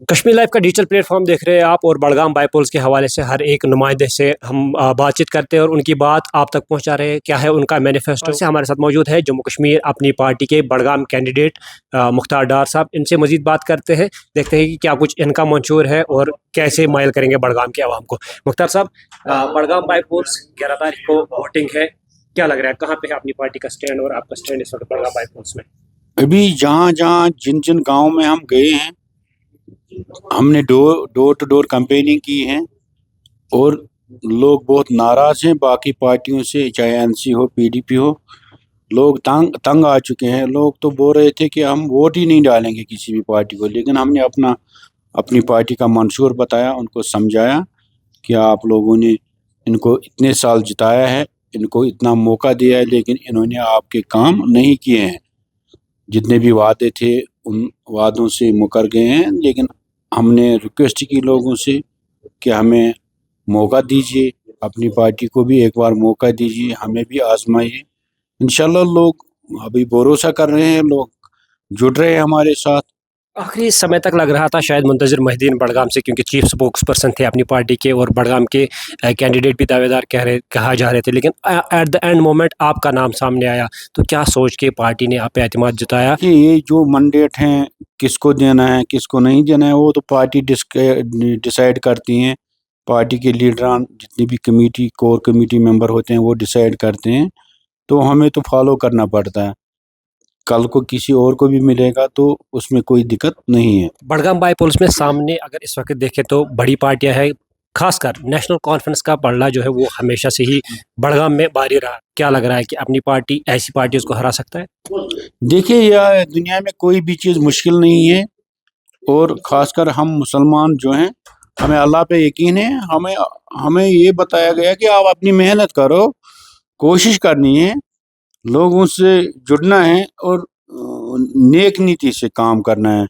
Kashmir life کا digital plate form دیکھ رہے ہیں آپ، اور بڑگام بائی پولس کے حوالے سے ہر ایک نمائندے سے ہم بات چیت کرتے ہیں اور ان کی بات آپ تک پہنچا رہے ہیں، کیا ہے ان کا مینیفیسٹو۔ سے ہمارے ساتھ موجود ہے جموں کشمیر اپنی پارٹی کے بڑگام کینڈیڈیٹ مختار ڈار صاحب، ان سے مزید بات کرتے ہیں، دیکھتے ہیں کہ کیا کچھ ان کا منشور ہے اور کیسے مائل کریں گے بڑگام کے عوام کو۔ مختار صاحب، بڑگام بائی پولس 11 تاریخ کو ووٹنگ ہے، کیا لگ رہا ہے کہاں پہ ہے اپنی پارٹی کا اسٹینڈ اور آپ کا اسٹینڈ اس وقت بڑگام بائی پولس میں؟ ابھی جہاں جہاں جن جن گاؤں میں ہم گئے ہیں، ہم نے ڈور ٹو ڈور کمپیننگ کی ہے اور لوگ بہت ناراض ہیں باقی پارٹیوں سے، چاہے این سی ہو، پی ڈی پی ہو۔ لوگ تنگ آ چکے ہیں۔ لوگ تو بول رہے تھے کہ ہم ووٹ ہی نہیں ڈالیں گے کسی بھی پارٹی کو، لیکن ہم نے اپنی پارٹی کا منشور بتایا، ان کو سمجھایا کہ آپ لوگوں نے ان کو اتنے سال جتایا ہے، ان کو اتنا موقع دیا ہے، لیکن انہوں نے آپ کے کام نہیں کیے ہیں۔ جتنے بھی وعدے تھے ان وعدوں سے مکر گئے ہیں، لیکن ہم نے ریکویسٹ کی لوگوں سے کہ ہمیں موقع دیجیے، اپنی پارٹی کو بھی ایک بار موقع دیجیے، ہمیں بھی آزمائیے۔ انشاءاللہ لوگ ابھی بھروسہ کر رہے ہیں، لوگ جڑ رہے ہیں ہمارے ساتھ۔ آخری سمے تک لگ رہا تھا شاید منتظر مہدین بڑگام سے، کیونکہ چیف سپوکس پرسن تھے اپنی پارٹی کے اور بڑگام کے کینڈیڈیٹ بھی دعوے دار کہا جا رہے تھے، لیکن ایٹ دا اینڈ مومنٹ آپ کا نام سامنے آیا، تو کیا سوچ کے پارٹی نے آپ پہ اعتماد جتایا؟ کہ یہ جو منڈیٹ ہیں کس کو دینا ہے کس کو نہیں دینا ہے، وہ تو پارٹی ڈیسائیڈ کرتی ہیں۔ پارٹی کے لیڈران جتنی بھی کمیٹی کور کمیٹی ممبر ہوتے ہیں وہ ڈیسائیڈ کرتے ہیں، تو ہمیں تو فالو کرنا پڑتا ہے۔ کل کو کسی اور کو بھی ملے گا تو اس میں کوئی دقت نہیں ہے۔ بڑگام بائی پولس میں سامنے اگر اس وقت دیکھیں تو بڑی پارٹیاں ہیں، خاص کر نیشنل کانفرنس کا پلڑا جو ہے وہ ہمیشہ سے ہی بڑگام میں باری رہا، کیا لگ رہا ہے کہ اپنی پارٹی ایسی پارٹیز کو ہرا سکتا ہے؟ دیکھیے، یہ دنیا میں کوئی بھی چیز مشکل نہیں ہے، اور خاص کر ہم مسلمان جو ہیں ہمیں اللہ پہ یقین ہے۔ ہمیں یہ بتایا گیا کہ آپ اپنی محنت کرو، کوشش کرنی ہے، لوگوں سے جڑنا ہے اور نیک نیتی سے کام کرنا ہے،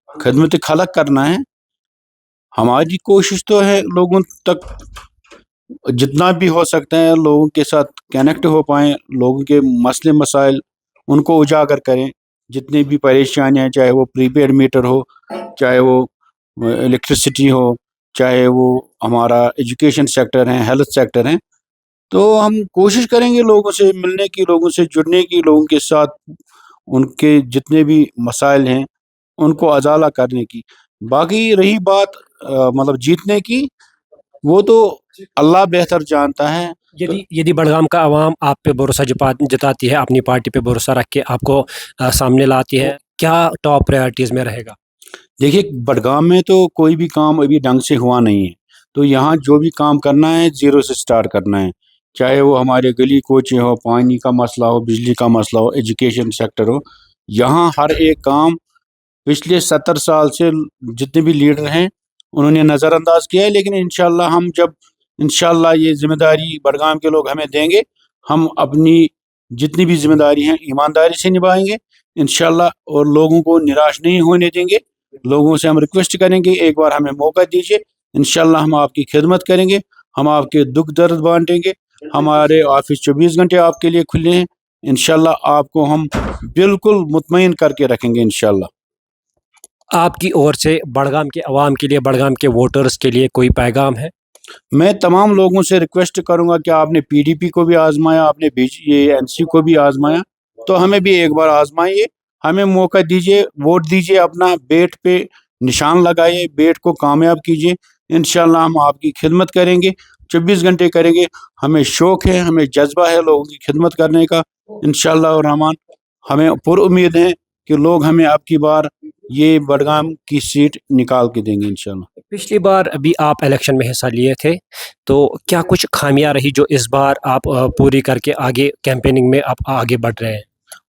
خدمت خلق کرنا ہے۔ ہماری کوشش تو ہے لوگوں تک جتنا بھی ہو سکتا ہے لوگوں کے ساتھ کنیکٹ ہو پائیں، لوگوں کے مسئلے مسائل ان کو اجاگر کریں، جتنی بھی پریشانیاں، چاہے وہ پری پیڈ میٹر ہو، چاہے وہ الیکٹریسٹی ہو، چاہے وہ ہمارا ایجوکیشن سیکٹر ہیں، ہیلتھ سیکٹر ہیں، تو ہم کوشش کریں گے لوگوں سے ملنے کی، لوگوں سے جڑنے کی، لوگوں کے ساتھ ان کے جتنے بھی مسائل ہیں ان کو ازالہ کرنے کی۔ باقی رہی بات مطلب جیتنے کی، وہ تو اللہ بہتر جانتا ہے۔ یدی بڑگام کا عوام آپ پہ بھروسہ جتاتی ہے، اپنی پارٹی پہ بھروسہ رکھ کے آپ کو سامنے لاتی ہے، کیا ٹاپ پرائرٹیز میں رہے گا؟ دیکھیے، بڑگام میں تو کوئی بھی کام ابھی ڈھنگ سے ہوا نہیں ہے، تو یہاں جو بھی کام کرنا ہے زیرو سے سٹارٹ کرنا ہے، چاہے وہ ہمارے گلی کوچے ہو، پانی کا مسئلہ ہو، بجلی کا مسئلہ ہو، ایجوکیشن سیکٹر ہو۔ یہاں ہر ایک کام پچھلے 70 سال سے جتنے بھی لیڈر ہیں انہوں نے نظر انداز کیا ہے، لیکن انشاءاللہ ہم جب انشاءاللہ یہ ذمہ داری بڑگام کے لوگ ہمیں دیں گے، ہم اپنی جتنی بھی ذمہ داری ہیں ایمانداری سے نبھائیں گے انشاءاللہ، اور لوگوں کو نراش نہیں ہونے دیں گے۔ لوگوں سے ہم ریکویسٹ کریں گے ایک بار ہمیں موقع دیجیے، انشاءاللہ ہم آپ کی خدمت کریں گے، ہم آپ کے دکھ درد بانٹیں گے۔ ہمارے آفس 24 گھنٹے آپ کے لیے کھلے ہیں، انشاءاللہ آپ کو ہم بالکل مطمئن کر کے رکھیں گے انشاءاللہ۔ آپ کی اور سے بڑگام کے عوام کے لیے، بڑگام کے ووٹرز کے لیے کوئی پیغام ہے؟ میں تمام لوگوں سے ریکویسٹ کروں گا کہ آپ نے پی ڈی پی کو بھی آزمایا، آپ نے یہ این سی کو بھی آزمایا، تو ہمیں بھی ایک بار آزمائیے، ہمیں موقع دیجیے، ووٹ دیجیے، اپنا بیٹ پہ نشان لگائیے، بیٹ کو کامیاب کیجیے۔ انشاءاللہ ہم آپ کی خدمت کریں گے، 24 گھنٹے کریں گے۔ ہمیں شوق ہے، ہمیں جذبہ ہے لوگوں کی خدمت کرنے کا، انشاءاللہ الرحمن ہمیں پر امید ہے کہ لوگ ہمیں اب کی بار یہ بڑگام کی سیٹ نکال کے دیں گے انشاءاللہ۔ پچھلی بار ابھی آپ الیکشن میں حصہ لیے تھے، تو کیا کچھ خامیاں رہی جو اس بار آپ پوری کر کے آگے کیمپیننگ میں آپ آگے بڑھ رہے ہیں؟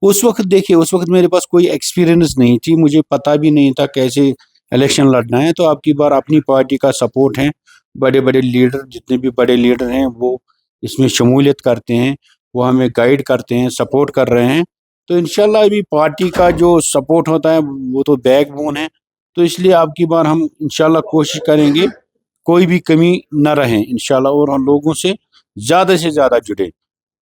اس وقت دیکھیے، اس وقت میرے پاس کوئی ایکسپیرینس نہیں تھی، مجھے پتہ بھی نہیں تھا کیسے الیکشن لڑنا ہے، تو اب کی بار اپنی پارٹی کا سپورٹ ہے، بڑے بڑے لیڈر جتنے بھی بڑے لیڈر ہیں وہ اس میں شمولیت کرتے ہیں، وہ ہمیں گائیڈ کرتے ہیں، سپورٹ کر رہے ہیں، تو انشاءاللہ ابھی پارٹی کا جو سپورٹ ہوتا ہے وہ تو بیک بون ہے، تو اس لیے اب کی بار ہم انشاءاللہ کوشش کریں گے کوئی بھی کمی نہ رہے انشاءاللہ، اور ہم لوگوں سے زیادہ جڑے۔